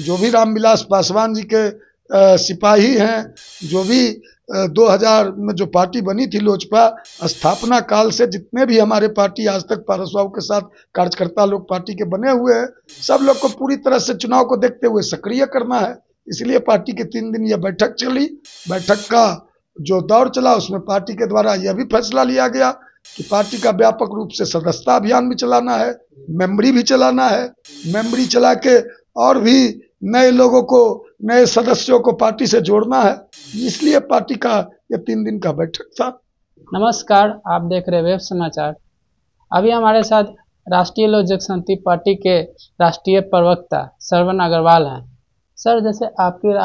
जो भी रामविलास पासवान जी के सिपाही हैं, जो भी 2000 में जो पार्टी बनी थी लोजपा, स्थापना काल से जितने भी हमारे पार्टी आज तक पारस बाबू के साथ कार्यकर्ता लोग पार्टी के बने हुए हैं, सब लोग को पूरी तरह से चुनाव को देखते हुए सक्रिय करना है। इसलिए पार्टी के 3 दिन यह बैठक चली। बैठक का जो दौर चला उसमें पार्टी के द्वारा यह भी फैसला लिया गया कि पार्टी का व्यापक रूप से सदस्यता अभियान भी चलाना है, मेमोरी भी चलाना है। मेमोरी चला के और भी नए लोगों को, नए सदस्यों को पार्टी से जोड़ना है। इसलिए पार्टी का ये 3 दिन का बैठक था। नमस्कार, आप देख रहे वेब समाचार। अभी हमारे साथ राष्ट्रीय लोक जनशक्ति पार्टी के राष्ट्रीय प्रवक्ता श्रवण अग्रवाल हैं। सर, जैसे आपकी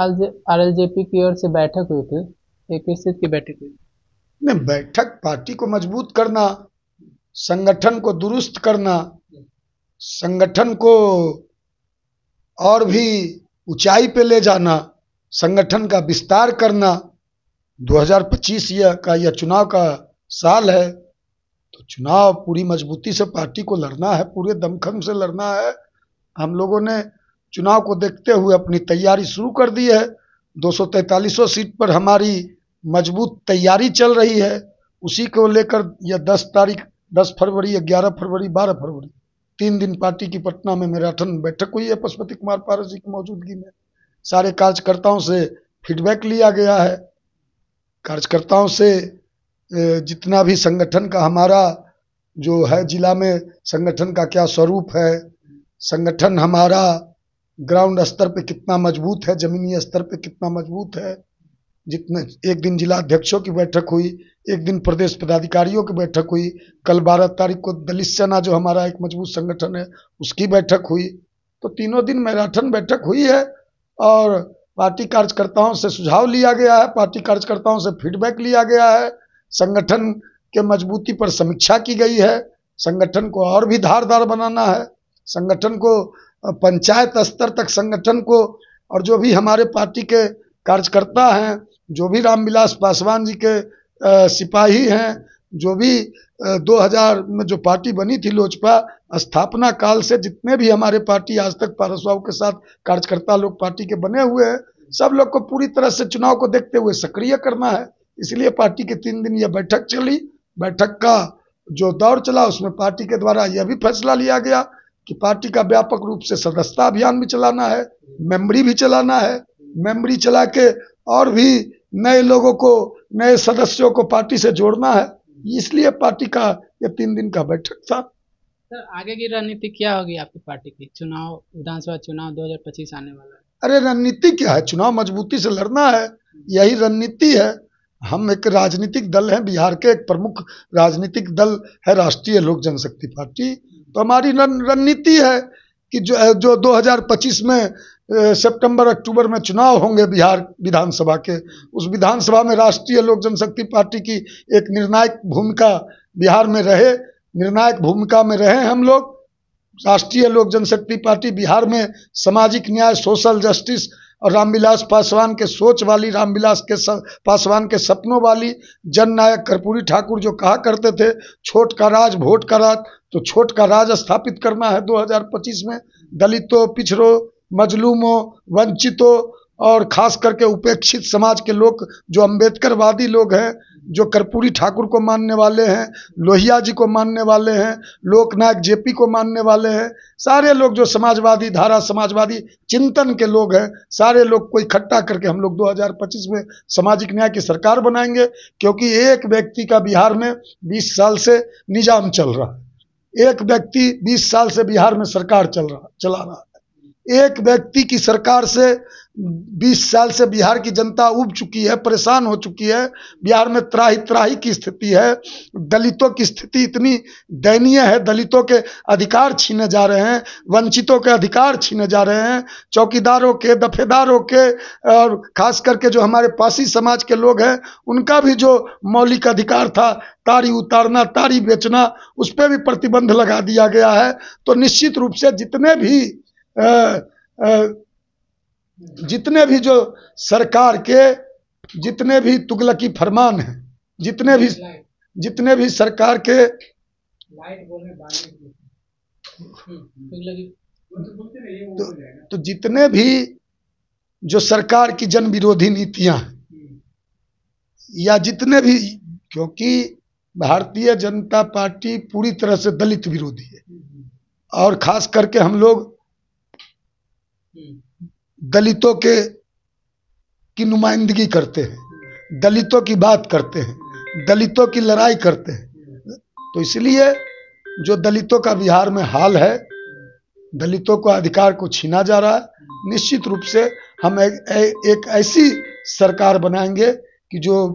आरएलजेपी की ओर से बैठक हुई थी, ये किस चीज की बैठक हुई? नहीं, बैठक पार्टी को मजबूत करना, संगठन को दुरुस्त करना, संगठन को और भी ऊंचाई पे ले जाना, संगठन का विस्तार करना। 2025 का यह चुनाव का साल है, तो चुनाव पूरी मजबूती से पार्टी को लड़ना है, पूरे दमखम से लड़ना है। हम लोगों ने चुनाव को देखते हुए अपनी तैयारी शुरू कर दी है। 243 सीट पर हमारी मजबूत तैयारी चल रही है। उसी को लेकर यह 10 फरवरी, 11 फरवरी, 12 फरवरी 3 दिन पार्टी की पटना में मैराथन बैठक हुई है पशुपति कुमार पारस जी की मौजूदगी में। सारे कार्यकर्ताओं से फीडबैक लिया गया है। कार्यकर्ताओं से जितना भी संगठन का हमारा जो है, जिला में संगठन का क्या स्वरूप है, संगठन हमारा ग्राउंड स्तर पे कितना मजबूत है, जमीनी स्तर पे कितना मजबूत है। जितने एक दिन जिला अध्यक्षों की बैठक हुई, एक दिन प्रदेश पदाधिकारियों की बैठक हुई, कल 12 तारीख को दलित सेना जो हमारा एक मजबूत संगठन है उसकी बैठक हुई। तो तीनों दिन मैराथन बैठक हुई है और पार्टी कार्यकर्ताओं से सुझाव लिया गया है, पार्टी कार्यकर्ताओं से फीडबैक लिया गया है, संगठन के मजबूती पर समीक्षा की गई है। संगठन को और भी धारदार बनाना है, संगठन को पंचायत स्तर तक संगठन को, और जो भी हमारे पार्टी के कार्यकर्ता हैं, जो भी रामविलास पासवान जी के सिपाही हैं, जो भी 2000 में जो पार्टी बनी थी लोजपा, स्थापना काल से जितने भी हमारे पार्टी आज तक पारस बाबू के साथ कार्यकर्ता लोग पार्टी के बने हुए हैं, सब लोग को पूरी तरह से चुनाव को देखते हुए सक्रिय करना है। इसलिए पार्टी के 3 दिन यह बैठक चली। बैठक का जो दौर चला उसमें पार्टी के द्वारा यह भी फैसला लिया गया कि पार्टी का व्यापक रूप से सदस्यता अभियान भी चलाना है, मेमोरी भी चलाना है। मेमोरी चला के और भी नए लोगों को, नए सदस्यों को पार्टी से जोड़ना है। इसलिए पार्टी का यह 3 दिन का बैठक था। सर, आगे की रणनीति क्या होगी आपकी पार्टी की? चुनाव, विधानसभा चुनाव 2025 आने वाला है। अरे रणनीति क्या है, चुनाव मजबूती से लड़ना है, यही रणनीति है। हम एक राजनीतिक दल हैं, बिहार के एक प्रमुख राजनीतिक दल है राष्ट्रीय लोक जनशक्ति पार्टी। तो हमारी रणनीति है कि जो 2025 में सितंबर अक्टूबर में चुनाव होंगे बिहार विधानसभा के, उस विधानसभा में राष्ट्रीय लोक जनशक्ति पार्टी की एक निर्णायक भूमिका बिहार में रहे, निर्णायक भूमिका में रहे हम लोग। राष्ट्रीय लोक जनशक्ति पार्टी बिहार में सामाजिक न्याय, सोशल जस्टिस और रामविलास पासवान के सोच वाली, रामविलास के पासवान के सपनों वाली, जननायक कर्पूरी ठाकुर जो कहा करते थे छोट का राज वोट का राज, तो छोट का राज स्थापित करना है 2025 में। दलितों, पिछड़ों, मजलूमों, वंचितों और खास करके उपेक्षित समाज के लोग, जो अम्बेडकरवादी लोग हैं, जो कर्पूरी ठाकुर को मानने वाले हैं, लोहिया जी को मानने वाले हैं, लोकनायक जेपी को मानने वाले हैं, सारे लोग जो समाजवादी धारा, समाजवादी चिंतन के लोग हैं, सारे लोग को इकट्ठा करके हम लोग 2025 में सामाजिक न्याय की सरकार बनाएंगे। क्योंकि एक व्यक्ति का बिहार में 20 साल से निजाम चल रहा है, एक व्यक्ति 20 साल से बिहार में सरकार चला रहा है, एक व्यक्ति की सरकार से 20 साल से बिहार की जनता उब चुकी है, परेशान हो चुकी है। बिहार में त्राही त्राही की स्थिति है, दलितों की स्थिति इतनी दयनीय है, दलितों के अधिकार छीने जा रहे हैं, वंचितों के अधिकार छीने जा रहे हैं, चौकीदारों के, दफेदारों के, और खास करके जो हमारे पासी समाज के लोग हैं उनका भी जो मौलिक अधिकार था, तारी उतारना, तारी बेचना, उस पर भी प्रतिबंध लगा दिया गया है। तो निश्चित रूप से जितने भी जो सरकार के जितने भी तुगलकी फरमान हैं, जितने भी सरकार के तो जितने भी जो सरकार की जन विरोधी नीतियां हैं या जितने भी, क्योंकि भारतीय जनता पार्टी पूरी तरह से दलित विरोधी है और खास करके हम लोग दलितों की नुमाइंदगी करते हैं, दलितों की बात करते हैं, दलितों की लड़ाई करते हैं। तो इसलिए जो दलितों का बिहार में हाल है, दलितों को अधिकार को छीना जा रहा है, निश्चित रूप से हम एक ऐसी सरकार बनाएंगे कि जो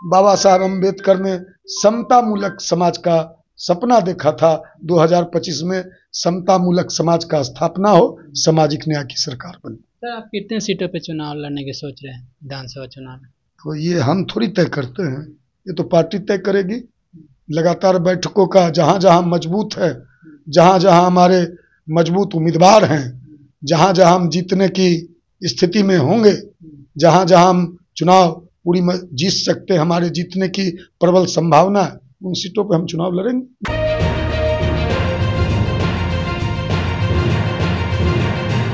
बाबा साहब अम्बेडकर ने समता मूलक समाज का सपना देखा था, 2025 में समता मूलक समाज का स्थापना हो, सामाजिक न्याय की सरकार बने। सर आप कितने सीटों पे चुनाव लड़ने की सोच रहे हैं विधानसभा चुनाव में? तो ये हम थोड़ी तय करते हैं, ये तो पार्टी तय करेगी। लगातार बैठकों का जहां जहां मजबूत है, जहां जहां हमारे मजबूत उम्मीदवार हैं, जहां जहां हम जीतने की स्थिति में होंगे, जहां जहां हम चुनाव पूरी जीत सकते हैं, हमारे जीतने की प्रबल संभावना है, उन सीटों पे हम चुनाव लड़ेंगे।